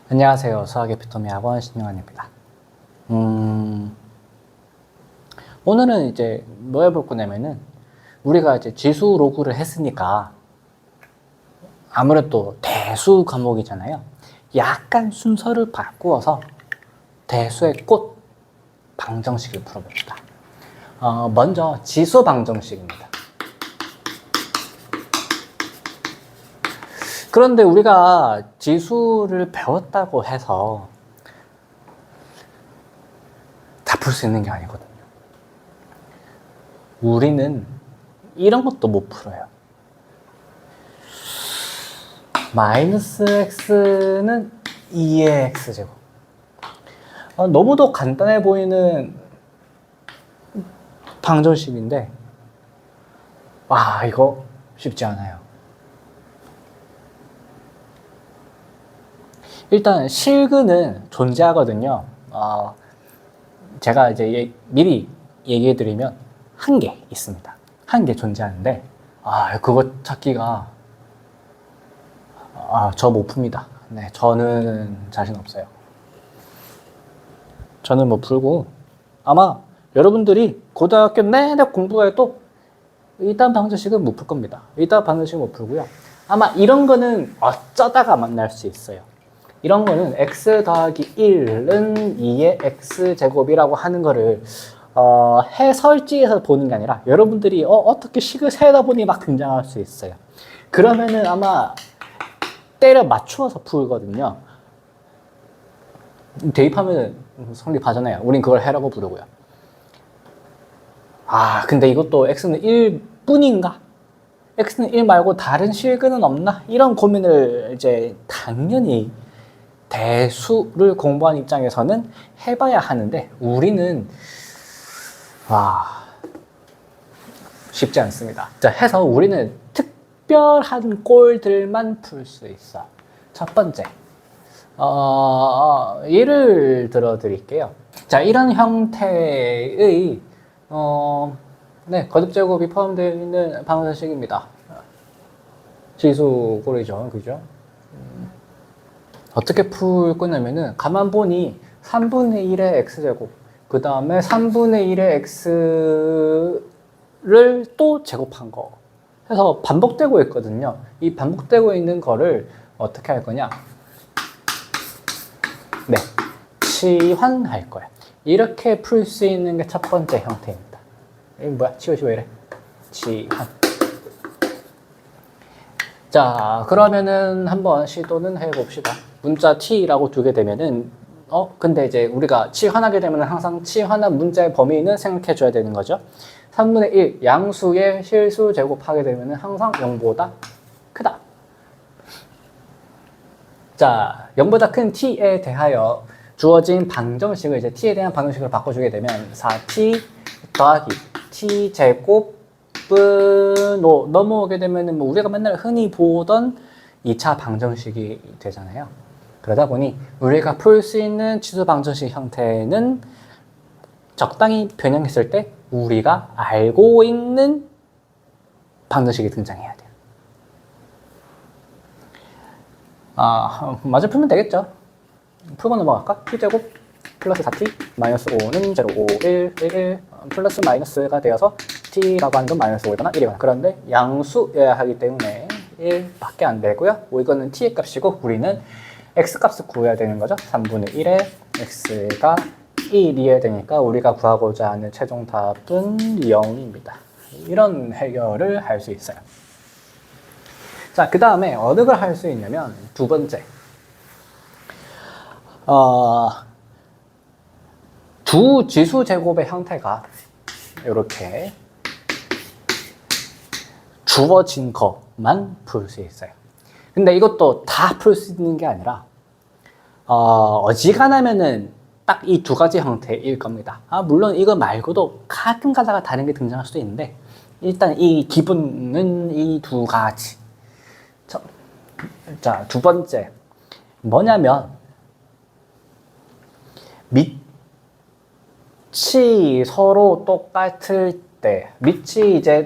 안녕하세요. 수학의 피토미 학원 신용환입니다. 오늘은 이제 뭐 해볼 거냐면은 우리가 이제 지수 로그를 했으니까 아무래도 대수 과목이잖아요. 약간 순서를 바꾸어서 대수의 꽃 방정식을 풀어봅니다. 먼저 지수 방정식입니다. 그런데 우리가 지수를 배웠다고 해서 다 풀 수 있는 게 아니거든요. 우리는 이런 것도 못 풀어요. 마이너스 x는 2의 x제곱. 너무도 간단해 보이는 방정식인데 와, 이거 쉽지 않아요. 일단 실근은 존재하거든요. 제가 이제 미리 얘기해 드리면 한 개 있습니다. 한 개 존재하는데 그거 찾기가 저 못 풉니다. 네, 저는 자신 없어요. 저는 못 풀고 아마 여러분들이 고등학교 내내 공부해도 이딴 방정식은 못 풀 겁니다. 이딴 방정식은 못 풀고요. 아마 이런 거는 어쩌다가 만날 수 있어요. 이런 거는 x 더하기 1은 2의 x제곱이라고 하는 거를 해설지에서 보는 게 아니라 여러분들이 어떻게 식을 세다 보니 막 등장할 수 있어요. 그러면은 아마 때려 맞추어서 풀거든요. 대입하면 성립하잖아요. 우린 그걸 해라고 부르고요. 근데 이것도 x는 1뿐인가? x는 1 말고 다른 실근은 없나? 이런 고민을 이제 당연히 대수를 공부한 입장에서는 해봐야 하는데 우리는 쉽지 않습니다. 자, 해서 우리는 특별한 꼴들만 풀 수 있어. 첫 번째, 예를 들어 드릴게요. 자, 이런 형태의 거듭제곱이 포함되어 있는 방정식입니다. 지수 꼴이죠, 그죠? 어떻게 풀 거냐면은 가만 보니 3분의 1의 x제곱 그 다음에 3분의 1의 x를 또 제곱한 거 해서 반복되고 있거든요. 이 반복되고 있는 거를 어떻게 할 거냐? 네, 치환할 거예요. 이렇게 풀 수 있는 게 첫 번째 형태입니다. 이거 뭐야? 치워 왜 이래? 치환. 자, 그러면은 한번 시도는 해봅시다. 문자 t라고 두게 되면은 근데 이제 우리가 치환하게 되면 항상 치환한 문자의 범위는 생각해 줘야 되는 거죠. 3분의 1 양수의 실수 제곱하게 되면 항상 0보다 크다. 자, 0보다 큰 t에 대하여 주어진 방정식을 이제 t에 대한 방정식으로 바꿔주게 되면 4t 더하기 t 제곱은 넘어오게 되면 우리가 맨날 흔히 보던 2차 방정식이 되잖아요. 그러다 보니 우리가 풀 수 있는 지수 방정식 형태는 적당히 변형했을 때 우리가 알고 있는 방정식이 등장해야 돼요. 마저 풀면 되겠죠. 풀고 넘어갈까? t제곱 플러스 4t 마이너스 5는 0, 5, 1, 1 플러스 마이너스가 되어서 t라고 하는 건 마이너스 5이거나 1이거나 그런데 양수여야 하기 때문에 1밖에 안 되고요. 이거는 t의 값이고 우리는 x값을 구해야 되는 거죠. 3분의 1에 x가 1이어야 되니까 우리가 구하고자 하는 최종 답은 0입니다. 이런 해결을 할 수 있어요. 자, 그 다음에 어느 걸 할 수 있냐면 두 번째, 두 지수 제곱의 형태가 이렇게 주어진 것만 풀 수 있어요. 근데 이것도 다 풀 수 있는 게 아니라 어지간하면은 딱 이 두 가지 형태일 겁니다. 물론 이거 말고도 가끔 가다가 다른 게 등장할 수도 있는데 일단 이 기본은 이 두 가지. 자, 두 번째 뭐냐면 밑이 서로 똑같을 때 밑이 이제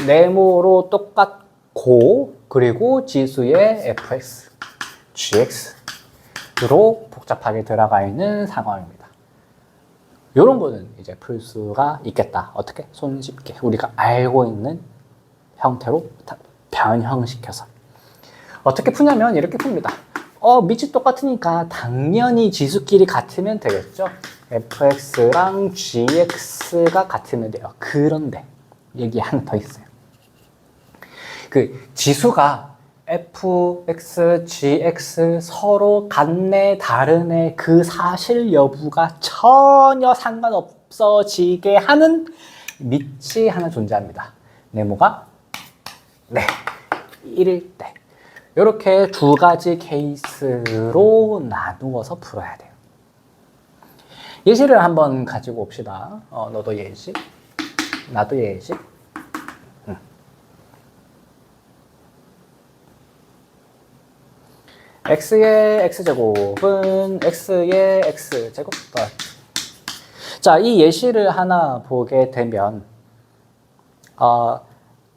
네모로 똑같고 그리고 지수의 fx, gx x로 복잡하게 들어가 있는 상황입니다. 이런 거는 이제 풀 수가 있겠다. 어떻게? 손쉽게 우리가 알고 있는 형태로 변형시켜서. 어떻게 푸냐면 이렇게 풉니다. 밑이 똑같으니까 당연히 지수끼리 같으면 되겠죠. fx랑 gx가 같으면 돼요. 그런데 얘기 하나 더 있어요. 그 지수가 fx, gx 서로 같네 다르네 그 사실 여부가 전혀 상관없어지게 하는 밑이 하나 존재합니다. 네모가 1일 때. 이렇게 두 가지 케이스로 나누어서 풀어야 돼요. 예시를 한번 가지고 옵시다. 너도 예시, 나도 예시. x의 x제곱은 x의 x제곱. 자, 이 예시를 하나 보게 되면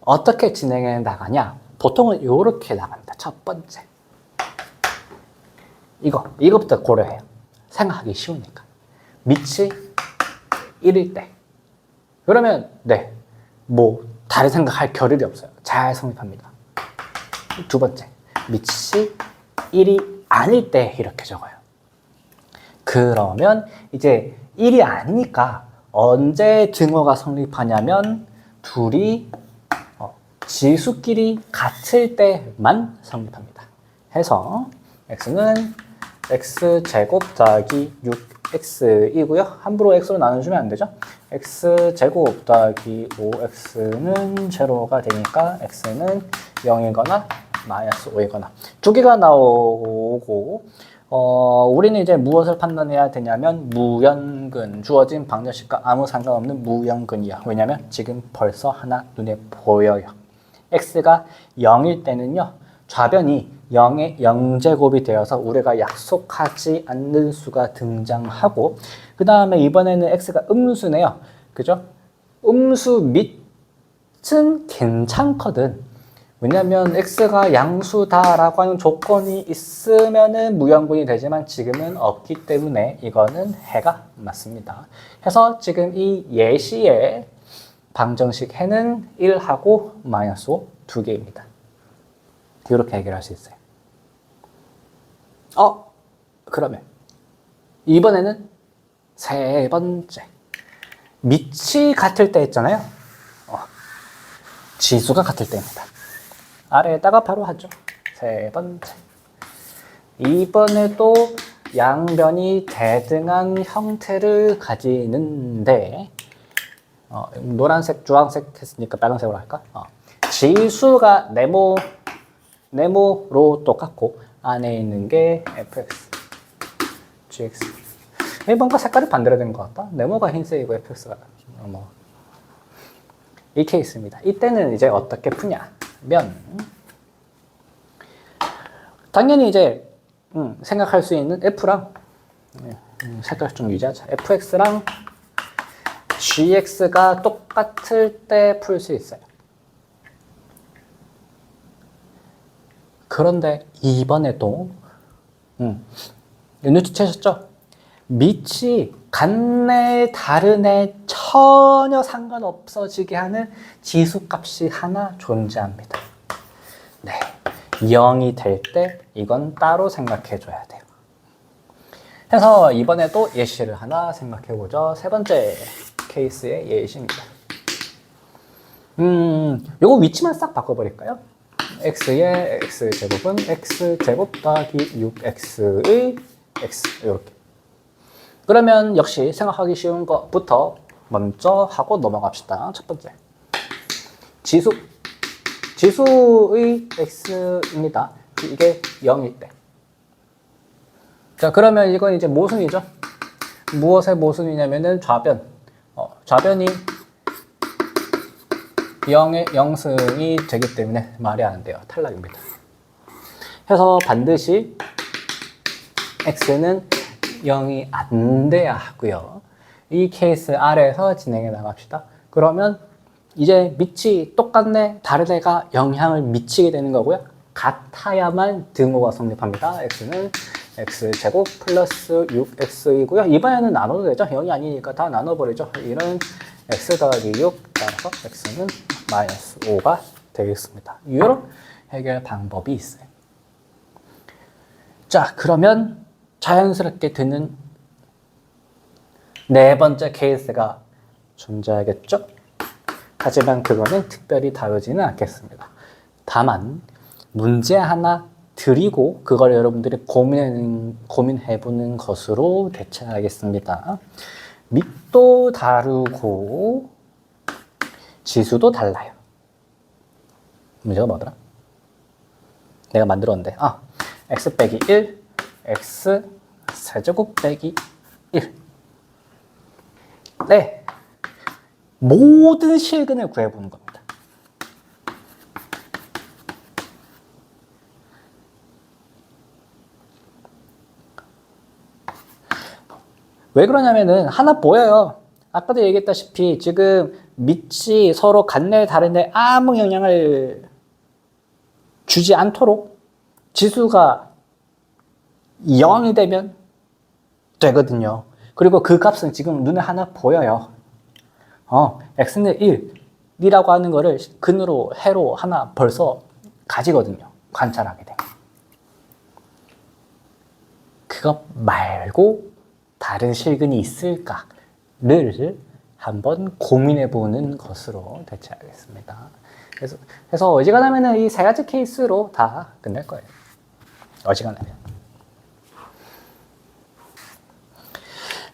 어떻게 진행해 나가냐? 보통은 이렇게 나갑니다. 첫 번째. 이거부터 고려해요. 생각하기 쉬우니까. 밑이 1일 때. 그러면, 다른 생각할 겨를이 없어요. 잘 성립합니다. 두 번째. 밑이 1이 아닐 때 이렇게 적어요. 그러면 이제 1이 아니니까 언제 증오가 성립하냐면 둘이 지수끼리 같을 때만 성립합니다. 해서 x는 x제곱 더하기 6x이고요. 함부로 x로 나눠주면 안 되죠. x제곱 더하기 5x는 제로가 되니까 x는 0이거나 마이너스 5이거나 두 개가 나오고 우리는 이제 무엇을 판단해야 되냐면 무연근, 주어진 방정식과 아무 상관없는 무연근이야. 왜냐면 지금 벌써 하나 눈에 보여요. x가 0일 때는요. 좌변이 0의 0제곱이 되어서 우리가 약속하지 않는 수가 등장하고 그 다음에 이번에는 x가 음수네요. 그죠? 음수 밑은 괜찮거든. 왜냐면 x가 양수다라고 하는 조건이 있으면은 무연근이 되지만 지금은 없기 때문에 이거는 해가 맞습니다. 해서 지금 이 예시의 방정식 해는 1하고 마이너스 5 두 개입니다. 이렇게 해결할 수 있어요. 그러면 이번에는 세 번째. 밑이 같을 때 했잖아요. 지수가 같을 때입니다. 아래에다가 바로 하죠. 세 번째. 이번에도 양변이 대등한 형태를 가지는데 노란색, 주황색 했으니까 빨간색으로 할까? 지수가 네모로 똑같고 안에 있는 게 fx, gx. 뭔가 색깔이 반대로 된 것 같다. 네모가 흰색이고 fx가 이 케이스입니다. 이때는 이제 어떻게 푸냐면 당연히 이제 생각할 수 있는 f랑 색깔 좀 유지하자. fx랑 gx가 똑같을 때 풀 수 있어요. 그런데 이번에도 눈치채셨죠? 밑이 같네 다르네 전혀 상관없어지게 하는 지수값이 하나 존재합니다. 0이 될 때 이건 따로 생각해 줘야 돼요. 해서 이번에도 예시를 하나 생각해 보죠. 세 번째 케이스의 예시입니다. 요거 위치만 싹 바꿔버릴까요? x의 x제곱은 x제곱 더하기 6x의 x 이렇게. 그러면 역시 생각하기 쉬운 것부터 먼저 하고 넘어갑시다. 첫 번째. 지수의 x입니다. 이게 0일 때. 자, 그러면 이건 이제 모순이죠. 무엇의 모순이냐면은 좌변. 좌변이 0의 0승이 되기 때문에 말이 안 돼요. 탈락입니다. 해서 반드시 x는 0이 안 돼야 하고요. 이 케이스 아래에서 진행해 나갑시다. 그러면 이제 밑이 똑같네, 다르네가 영향을 미치게 되는 거고요. 같아야만 등호가 성립합니다. x는 x제곱 플러스 6x이고요. 이번에는 나눠도 되죠? 0이 아니니까 다 나눠버리죠. 1은 x 더하기 6, 따라서 x는 마이너스 5가 되겠습니다. 이런 해결 방법이 있어요. 자, 그러면 자연스럽게 드는 네 번째 케이스가 존재하겠죠? 하지만 그거는 특별히 다루지는 않겠습니다. 다만 문제 하나 드리고 그걸 여러분들이 고민해보는 것으로 대체하겠습니다. 밑도 다르고 지수도 달라요. 문제가 뭐더라? 내가 만들었는데 x 빼기 1, x 세제곱 빼기 1. 네, 모든 실근을 구해보는 겁니다. 왜 그러냐면은 하나 보여요. 아까도 얘기했다시피 지금 밑이 서로 같네 다른데 아무 영향을 주지 않도록 지수가 0이 되면 되거든요. 그리고 그 값은 지금 눈에 하나 보여요. x는 1이라고 하는 거를 근으로 해로 하나 벌써 가지거든요. 관찰하게 되면. 그것 말고 다른 실근이 있을까를 한번 고민해보는 것으로 대체하겠습니다. 그래서 어지간하면 이 세 가지 케이스로 다 끝낼 거예요. 어지간하면.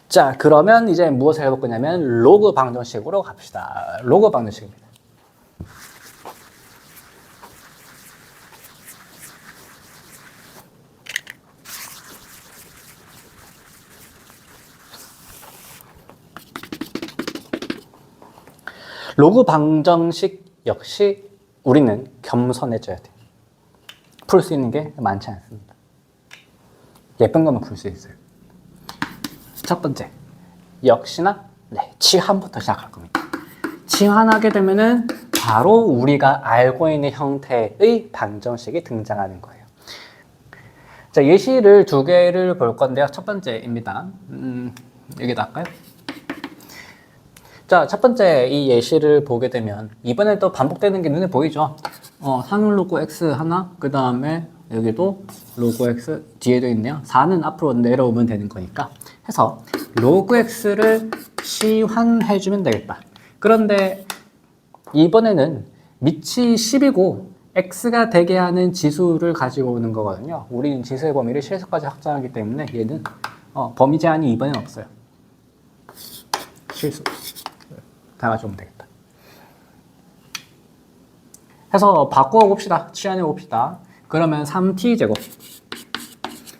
자, 그러면 이제 무엇을 해볼 거냐면 로그 방정식으로 갑시다. 로그 방정식입니다. 로그 방정식 역시 우리는 겸손해져야 돼요. 풀 수 있는 게 많지 않습니다. 예쁜 것만 풀 수 있어요. 첫 번째, 역시나 치환부터 시작할 겁니다. 치환하게 되면은 바로 우리가 알고 있는 형태의 방정식이 등장하는 거예요. 자, 예시를 두 개를 볼 건데요. 첫 번째입니다. 여기다 할까요? 자, 첫 번째 이 예시를 보게 되면 이번에 또 반복되는 게 눈에 보이죠? 상용 로그 x 하나, 그 다음에 여기도 로그 x 뒤에도 있네요. 4는 앞으로 내려오면 되는 거니까 해서 로그 x를 치환해주면 되겠다. 그런데 이번에는 밑이 10이고 x가 되게 하는 지수를 가지고 오는 거거든요. 우리는 지수의 범위를 실수까지 확장하기 때문에 얘는 범위 제한이 이번엔 없어요. 실수 다 가져오면 되겠다. 해서 바꾸어 봅시다. 치환해 봅시다. 그러면 3t 제곱,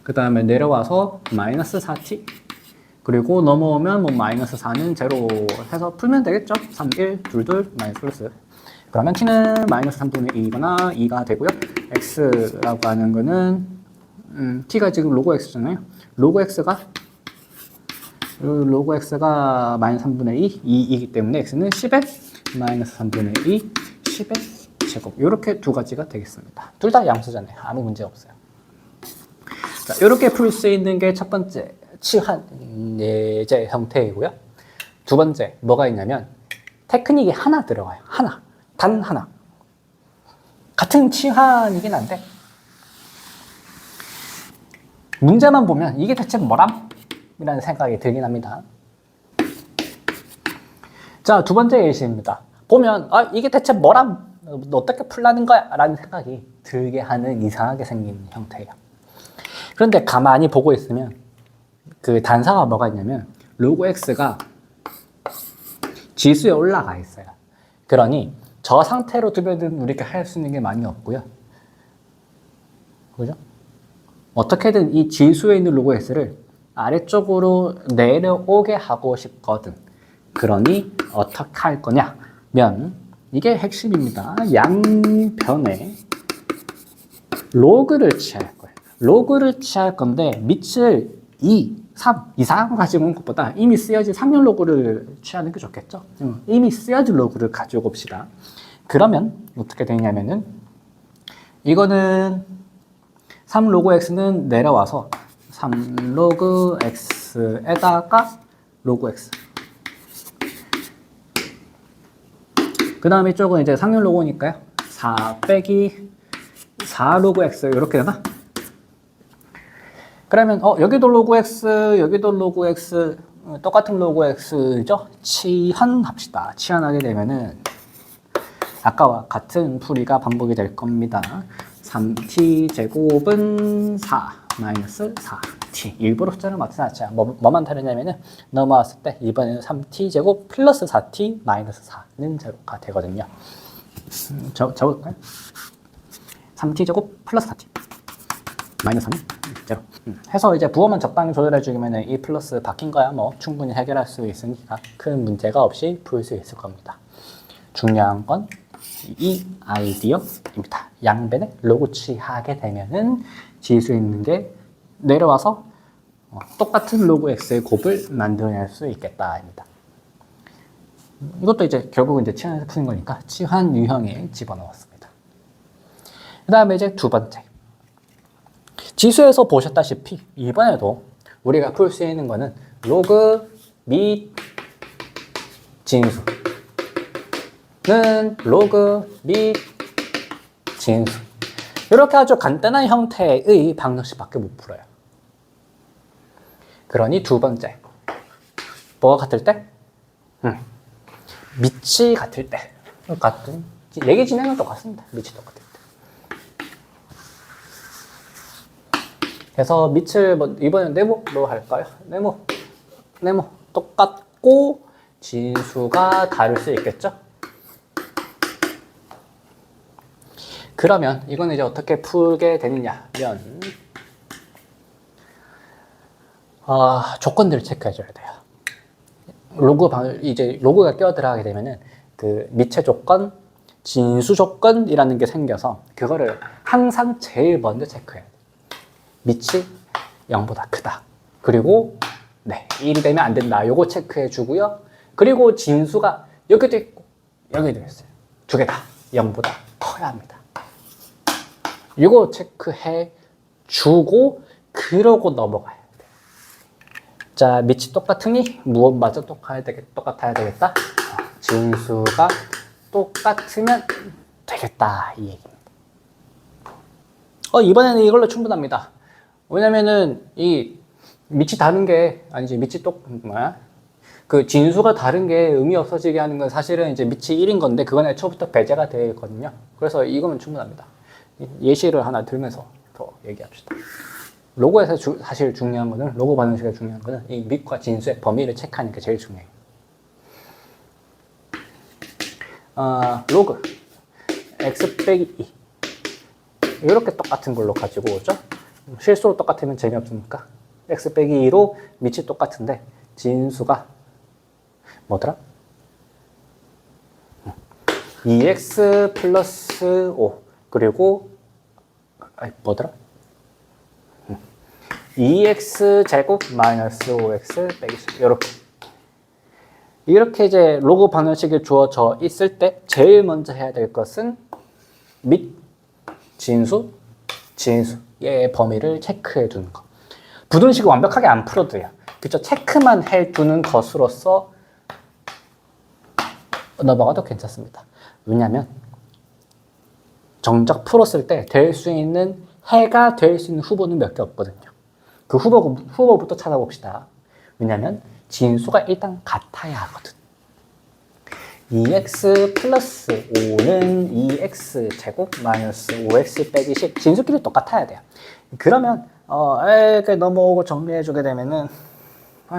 그 다음에 내려와서 마이너스 4t, 그리고 넘어오면 뭐 마이너스 4는 제로 해서 풀면 되겠죠? 3, 1, 2, 2, 마이너스 플러스. 그러면 t는 마이너스 3분의 2거나 2가 되고요. x라고 하는 거는 t가 지금 로그 x잖아요. 로그 x가 마이너스 3분의 2이기 때문에 x는 10의 마이너스 3분의 2, 10의 제곱. 이렇게 두 가지가 되겠습니다. 둘 다 양수잖아요. 아무 문제 없어요. 자, 이렇게 풀 수 있는 게 첫 번째 치환 예제 형태이고요. 두 번째 뭐가 있냐면 테크닉이 하나 들어가요. 단 하나. 같은 치환이긴 한데 문제만 보면 이게 대체 뭐람? 이라는 생각이 들긴 합니다. 자, 두 번째 예시입니다. 보면 이게 대체 뭐람? 어떻게 풀라는 거야? 라는 생각이 들게 하는 이상하게 생긴 형태예요. 그런데 가만히 보고 있으면 그 단사가 뭐가 있냐면 로그 x가 지수에 올라가 있어요. 그러니 저 상태로 두면은 우리가 할 수 있는 게 많이 없고요. 그죠? 어떻게든 이 지수에 있는 로그 x를 아래쪽으로 내려오게 하고 싶거든. 그러니 어떻게 할 거냐면 이게 핵심입니다. 양변에 로그를 취할 거예요. 로그를 취할 건데 밑을 2, 3 이상한 거 가지고 온 것보다 이미 쓰여진 상용 로그를 취하는 게 좋겠죠. 이미 쓰여진 로그를 가지고 옵시다. 그러면 어떻게 되냐면은 이거는 3 로그 x는 내려와서 3 로그 x에다가 로그 x. 그 다음에 이쪽은 이제 상률 로그니까요. 4 빼기 4 로그 x 이렇게 되나? 그러면 여기도 로그 x, 여기도 로그 x, 똑같은 로그 x죠? 치환합시다. 치환하게 되면은 아까와 같은 풀이가 반복이 될 겁니다. 3t 제곱은 4 마이너스 4t. 일부러 숫자를 맞춰놨죠. 뭐만 다르냐면은 넘어왔을 때 이번에는 3t 제곱 플러스 4t 마이너스 4는 제로가 되거든요. 적을까요? 3t 제곱 플러스 4t 마이너스 3은 제로. 해서 이제 부호만 적당히 조절해주면 이 플러스 바뀐 거야 뭐 충분히 해결할 수 있으니까 큰 문제가 없이 풀 수 있을 겁니다. 중요한 건 이 아이디어입니다. 양변에 로그치 하게 되면은 지수 있는 게 내려와서 똑같은 로그 x의 곱을 만들어낼 수 있겠다입니다. 이것도 이제 결국은 이제 치환해서 푸는 거니까 치환 유형에 집어넣었습니다. 그 다음에 이제 두 번째. 지수에서 보셨다시피 이번에도 우리가 풀 수 있는 거는 로그 및 진수는 로그 및 진수. 이렇게 아주 간단한 형태의 방정식밖에 못 풀어요. 그러니 두 번째. 뭐가 같을 때? 밑이 같을 때. 같은 얘기 진행은 똑같습니다. 밑이 똑같을 때. 그래서 밑을 이번엔 네모로 할까요? 네모 똑같고 진수가 다를 수 있겠죠? 그러면 이건 이제 어떻게 풀게 되느냐면 조건들을 체크해줘야 돼요. 이제 로그가 끼어들어가게 되면은 그 밑의 조건, 진수 조건이라는 게 생겨서 그거를 항상 제일 먼저 체크해야 돼요. 밑이 0보다 크다. 그리고 1이 되면 안 된다. 요거 체크해 주고요. 그리고 진수가 여기도 있고 여기도 있어요. 두 개 다 0보다 커야 합니다. 이거 체크해 주고 그러고 넘어가야 돼. 자, 밑이 똑같으니 무엇마저 똑같아야 되겠다. 진수가 똑같으면 되겠다 이 얘기입니다. 이번에는 이걸로 충분합니다. 왜냐면은 이 밑이 다른 게 아니지 밑이 그 진수가 다른 게 의미 없어지게 하는 건 사실은 이제 밑이 1인 건데 그건 애초부터 배제가 되어 있거든요. 그래서 이거면 충분합니다. 예시를 하나 들면서 더 얘기합시다. 로그에서 사실 중요한 거는 로그 반응식에 중요한 거는 이 밑과 진수의 범위를 체크하는 게 제일 중요해요. 로그 x 빼기 2 이렇게 똑같은 걸로 가지고 오죠. 실수로 똑같으면 재미없으니까 x 빼기 2로 밑이 똑같은데 진수가 뭐더라? 2x 플러스 5 그리고 뭐더라? 2x 제곱 마이너스 5x 빼기 10 이렇게 이제 로그 방정식이 주어져 있을 때 제일 먼저 해야 될 것은 밑 진수의 범위를 체크해 두는 거. 부등식을 완벽하게 안 풀어도 돼요. 그쵸? 체크만 해 두는 것으로서 넘어가도 괜찮습니다. 왜냐면 정작 풀었을 때 될 수 있는 해가 될 수 있는 후보는 몇 개 없거든요. 그 후보부터 찾아봅시다. 왜냐면 진수가 일단 같아야 하거든. 2x 플러스 5는 2x 제곱 마이너스 5x 빼기 10 진수끼리 똑같아야 돼요. 그러면 이렇게 넘어오고 정리해주게 되면은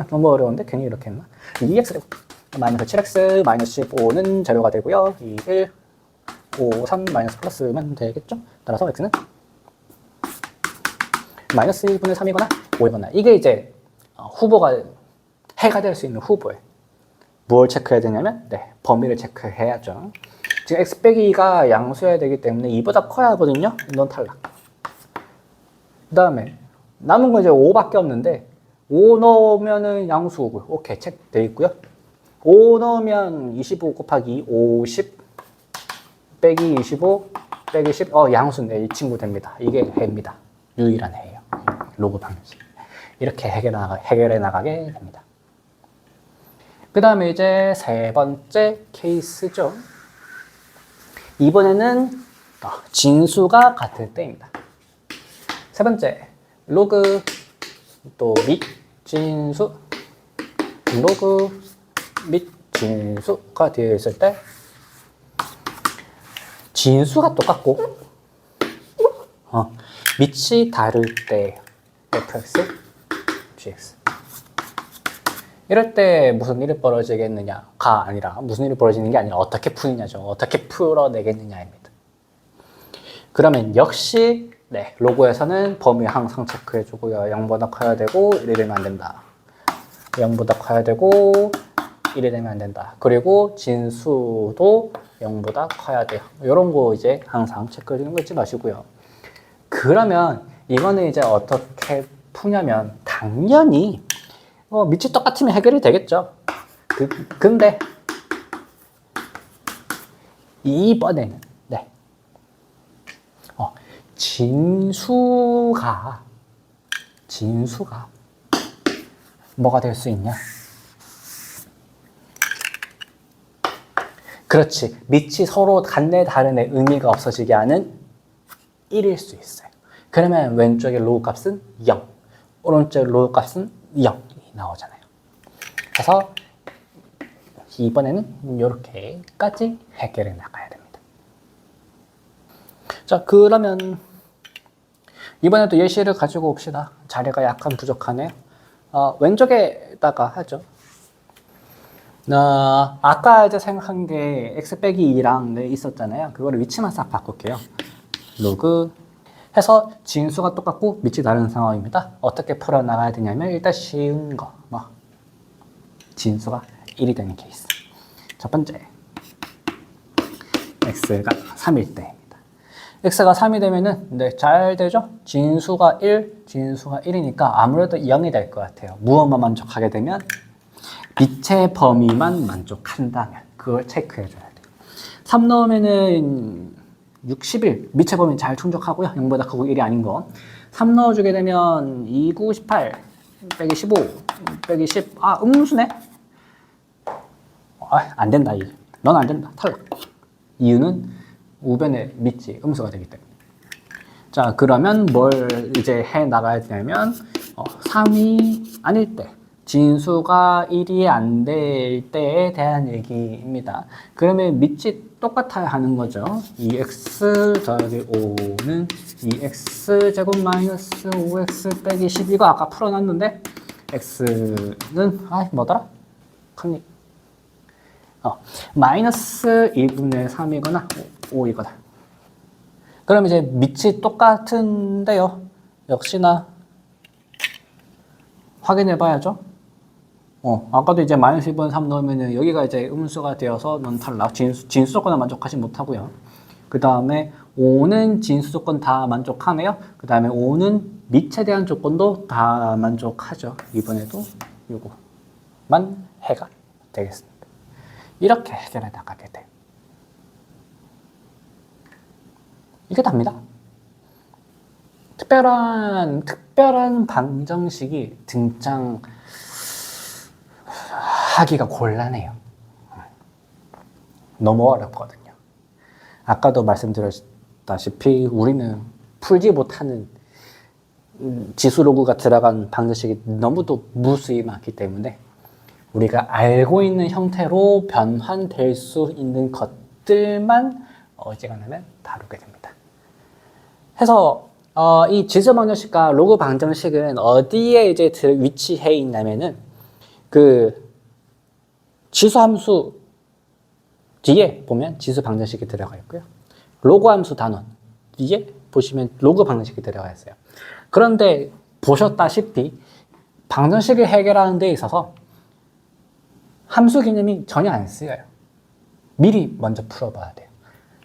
너무 어려운데 괜히 이렇게 했나? 2x 제곱 마이너스 7x 마이너스 15는 제로가 되고요. 2, 1, 5, 3 마이너스 플러스면 되겠죠? 따라서 x는 마이너스 1분의 3이거나 5이거나 이게 이제 후보가 해가 될 수 있는 후보예요. 뭘 체크해야 되냐면 범위를 체크해야죠. 지금 x 빼기 2가 양수여야 되기 때문에 2보다 커야 하거든요. 넌 탈락. 그 다음에 남은 건 이제 5밖에 없는데 5 넣으면은 양수고 오케이 체크되어 있고요. 5 넣으면 25 곱하기 50 빼기 25 빼기 10 양수네. 이 친구 됩니다. 이게 해입니다. 유일한 해예요. 로그 방정식. 이렇게 해결해 나가게 됩니다. 그 다음에 이제 세 번째 케이스죠. 이번에는 진수가 같을 때입니다. 세 번째, 로그 또 및 진수, 로그 및 진수가 되어 있을 때 진수가 똑같고 밑이 다를 때 fx, gx 이럴 때 무슨 일이 벌어지겠느냐가 아니라 무슨 일이 벌어지는 게 아니라 어떻게 푸느냐죠. 어떻게 풀어내겠느냐입니다. 그러면 역시 로그에서는 범위 항상 체크해주고요. 0보다 커야 되고 1이 되면 안 된다. 0보다 커야 되고 1이 되면 안 된다. 그리고 진수도 0보다 커야 돼요. 이런 거 이제 항상 체크해주는 거 잊지 마시고요. 그러면 이거는 이제 어떻게 푸냐면 당연히 밑이 똑같으면 해결이 되겠죠. 근데 이번에는 진수가 뭐가 될 수 있냐? 그렇지. 밑이 서로 같네 다르네 의미가 없어지게 하는 1일 수 있어요. 그러면 왼쪽의 로우 값은 0, 오른쪽 로우 값은 0이 나오잖아요. 그래서 이번에는 이렇게까지 해결해 나가야 됩니다. 자, 그러면 이번에도 예시를 가지고 옵시다. 자리가 약간 부족하네요. 왼쪽에다가 하죠. 아까 이제 생각한 게 x 빼기 2랑 있었잖아요. 그거를 위치만 싹 바꿀게요. 로그 해서 진수가 똑같고 밑이 다른 상황입니다. 어떻게 풀어나가야 되냐면 일단 쉬운 거 진수가 1이 되는 케이스. 첫 번째 x가 3일 때입니다. x가 3이 되면은 잘 되죠? 진수가 1이니까 아무래도 0이 될 것 같아요. 무엇만 만족하게 되면 밑의 범위만 만족한다면 그걸 체크해 줘야 돼요. 3 넣으면은 61, 밑의 범위 잘 충족하고요. 0보다 크고 1이 아닌 거. 3 넣어주게 되면 2, 9, 18, 빼기 15, 빼기 10. 음수네? 안 된다. 넌 안 된다. 탈락. 이유는 우변의 밑이 음수가 되기 때문에. 자, 그러면 뭘 이제 해 나가야 되냐면 3이 아닐 때, 진수가 1이 안 될 때에 대한 얘기입니다. 그러면 밑이 똑같아야 하는 거죠. 2x 더하기 5는 2x 제곱 마이너스 5x 빼기 10. 이거 아까 풀어놨는데 x는 뭐더라? 큰일. 마이너스 1분의 3이거나 5이거나. 그럼 이제 밑이 똑같은데요. 역시나 확인해 봐야죠. 아까도 이제 마이너스 1분의 3 넣으면 여기가 이제 음수가 되어서 넌 탈락. 진수 조건은 만족하지 못하고요. 그 다음에 5는 진수 조건 다 만족하네요. 그 다음에 5는 밑에 대한 조건도 다 만족하죠. 이번에도 요거만 해가 되겠습니다. 이렇게 해결해 나가게 돼요. 이게 답니다. 특별한 방정식이 등장하기가 곤란해요. 너무 어렵거든요. 아까도 말씀드렸다시피 우리는 풀지 못하는 지수 로그가 들어간 방정식이 너무도 무수히 많기 때문에 우리가 알고 있는 형태로 변환될 수 있는 것들만 어지간하면 다루게 됩니다. 해서 이 지수 방정식과 로그 방정식은 어디에 이제 위치해 있냐면은 그 지수 함수 뒤에 보면 지수 방정식이 들어가 있고요. 로그 함수 단원 뒤에 보시면 로그 방정식이 들어가 있어요. 그런데 보셨다시피 방정식을 해결하는 데 있어서 함수 개념이 전혀 안 쓰여요. 미리 먼저 풀어봐야 돼요.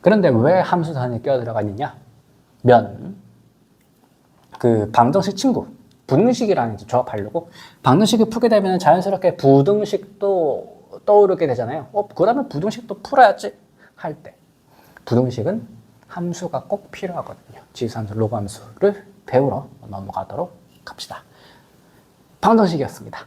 그런데 왜 함수 단원이 끼어 들어가 있느냐? 그 방정식 친구 부등식이랑 이제 조합하려고 방정식을 풀게 되면 자연스럽게 부등식도 떠오르게 되잖아요. 그러면 부등식도 풀어야지 할 때 부등식은 함수가 꼭 필요하거든요. 지수함수, 로그 함수를 배우러 넘어가도록 합시다. 방정식이었습니다.